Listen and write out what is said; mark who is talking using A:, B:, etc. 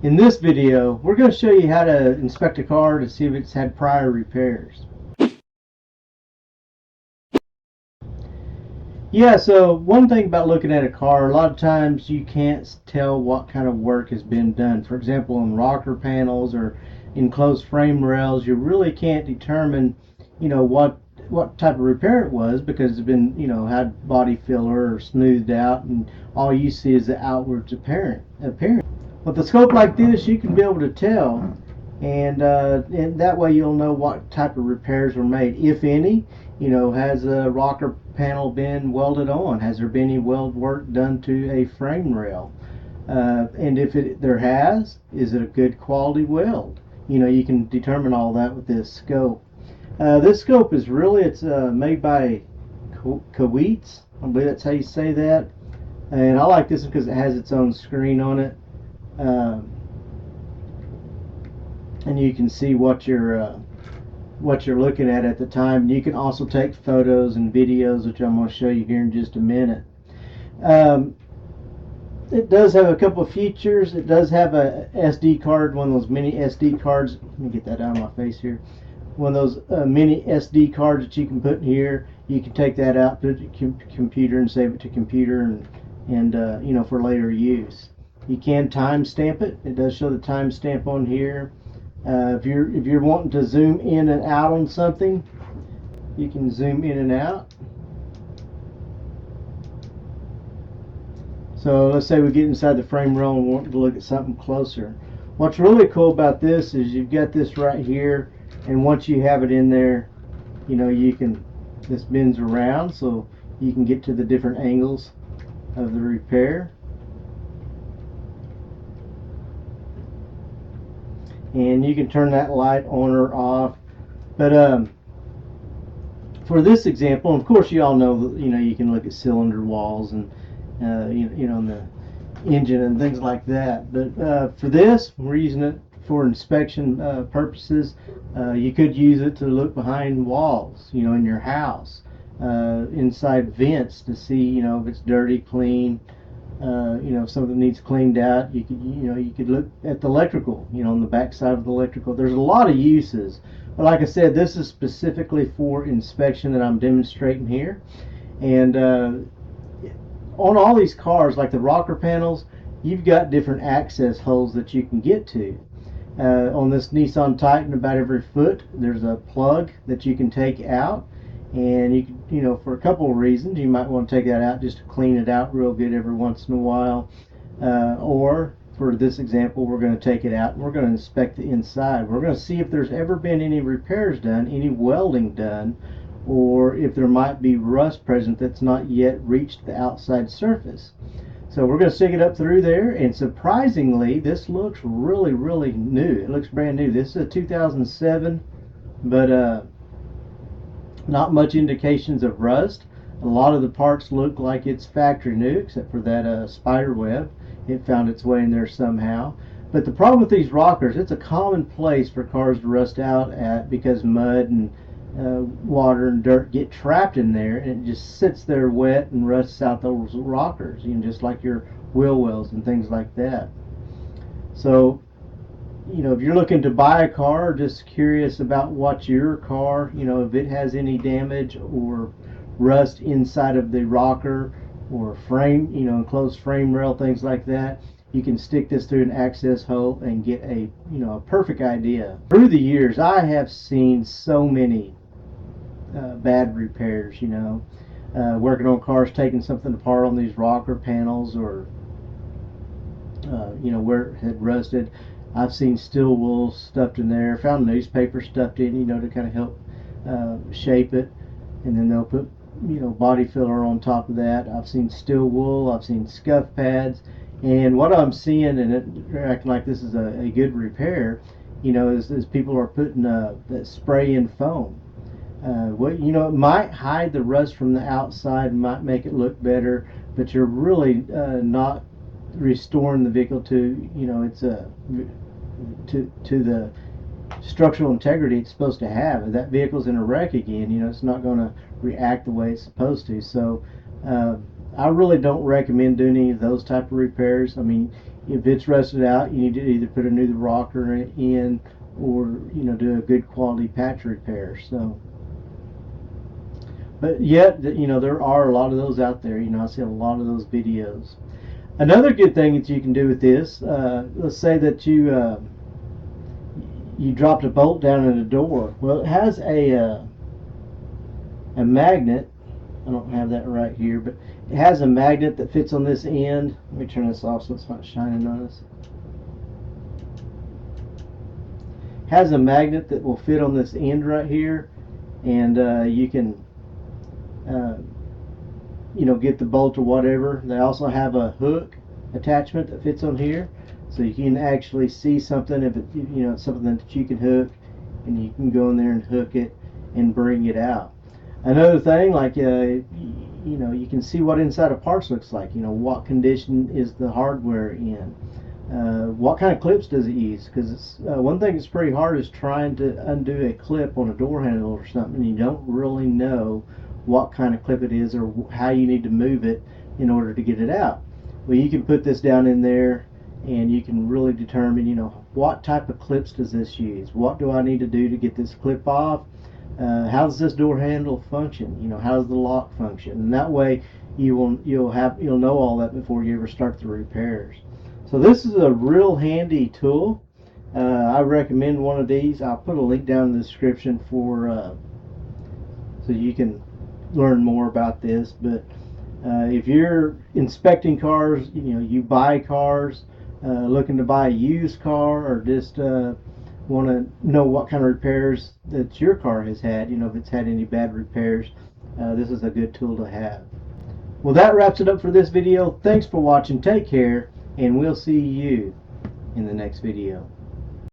A: In this video, we're going to show you how to inspect a car to see if it's had prior repairs. Yeah, so one thing about looking at a car, a lot of times you can't tell what kind of work has been done. For example, on rocker panels or enclosed frame rails, you really can't determine, what type of repair it was because it's been, had body filler or smoothed out, and all you see is the outwards appearance. With a scope like this, you can be able to tell, and that way you'll know what type of repairs were made, if any. Has a rocker panel been welded on? Has there been any weld work done to a frame rail? And if there has, is it a good quality weld? You can determine all that with this scope. This scope is it's made by Kaiweets. I believe that's how you say that. And I like this because it has its own screen on it. And you can see what you're looking at the time. You can also take photos and videos, which I'm going to show you here in just a minute. It does have a couple of features. It does have a SD card, one of those mini SD cards. Let me get that out of my face here. One of those mini SD cards that you can put in here. You can take that out, put it to computer, and save it to computer, and for later use. You can timestamp it. It does show the timestamp on here. If you're wanting to zoom in and out on something, you can zoom in and out. So let's say we get inside the frame rail and want to look at something closer. What's really cool about this is you've got this right here, and once you have it in there, this bends around so you can get to the different angles of the repair. And you can turn that light on or off. But for this example, of course, you all know that you can look at cylinder walls and in the engine and things like that. But for this, we're using it for inspection purposes. You could use it to look behind walls, in your house, inside vents to see, if it's dirty, clean. If something needs cleaned out, you could look at the electrical, on the back side of the electrical. There's a lot of uses, but like I said, this is specifically for inspection that I'm demonstrating here. And on all these cars, like the rocker panels, you've got different access holes that you can get to. On this Nissan Titan, about every foot, there's a plug that you can take out. And you can, for a couple of reasons, you might want to take that out just to clean it out real good every once in a while. Or for this example, we're going to take it out and we're going to inspect the inside. We're going to see if there's ever been any repairs done, any welding done, or if there might be rust present that's not yet reached the outside surface. So we're going to stick it up through there, and surprisingly, this looks really, really new. It looks brand new. This is a 2007, but not much indications of rust. A lot of the parts look like it's factory new, except for that spider web. It found its way in there somehow. But the problem with these rockers, it's a common place for cars to rust out at because mud and water and dirt get trapped in there, and it just sits there wet and rusts out those rockers, just like your wheel wells and things like that. So if you're looking to buy a car or just curious about what your car, if it has any damage or rust inside of the rocker or frame, enclosed frame rail, things like that, you can stick this through an access hole and get a perfect idea. Through the years, I have seen so many bad repairs, working on cars, taking something apart on these rocker panels, or where it had rusted. I've seen steel wool stuffed in there, found newspaper stuffed in, to kind of help shape it, and then they'll put, body filler on top of that. I've seen steel wool, I've seen scuff pads, and what I'm seeing, and they're acting like this is a good repair, is people are putting that spray in foam. It might hide the rust from the outside, might make it look better, but you're really not restoring the vehicle to to the structural integrity it's supposed to have. If that vehicle's in a wreck again, it's not going to react the way it's supposed to. So I really don't recommend doing any of those type of repairs. I mean, if it's rusted out, you need to either put a new rocker in, or do a good quality patch repair. So, but yet there are a lot of those out there. I see a lot of those videos. Another good thing that you can do with this, let's say that you dropped a bolt down in a door. Well, it has a magnet. I don't have that right here, but it has a magnet that fits on this end. Let me turn this off so it's not shining on us. It has a magnet that will fit on this end right here, and you can get the bolt or whatever. They also have a hook attachment that fits on here, so you can actually see something if it's something that you can hook, and you can go in there and hook it and bring it out. Another thing, like you can see what inside of parts looks like. What condition is the hardware in? What kind of clips does it use? Because one thing that's pretty hard is trying to undo a clip on a door handle or something, and you don't really know what kind of clip it is or how you need to move it in order to get it out. Well, you can put this down in there, and you can really determine, what type of clips does this use? What do I need to do to get this clip off? How does this door handle function? How does the lock function? And that way, you'll know all that before you ever start the repairs. So this is a real handy tool. I recommend one of these. I'll put a link down in the description for so you can learn more about this. But if you're inspecting cars, you buy cars, looking to buy a used car, or just want to know what kind of repairs that your car has had, if it's had any bad repairs, this is a good tool to have. Well, that wraps it up for this video. Thanks for watching. Take care, and we'll see you in the next video.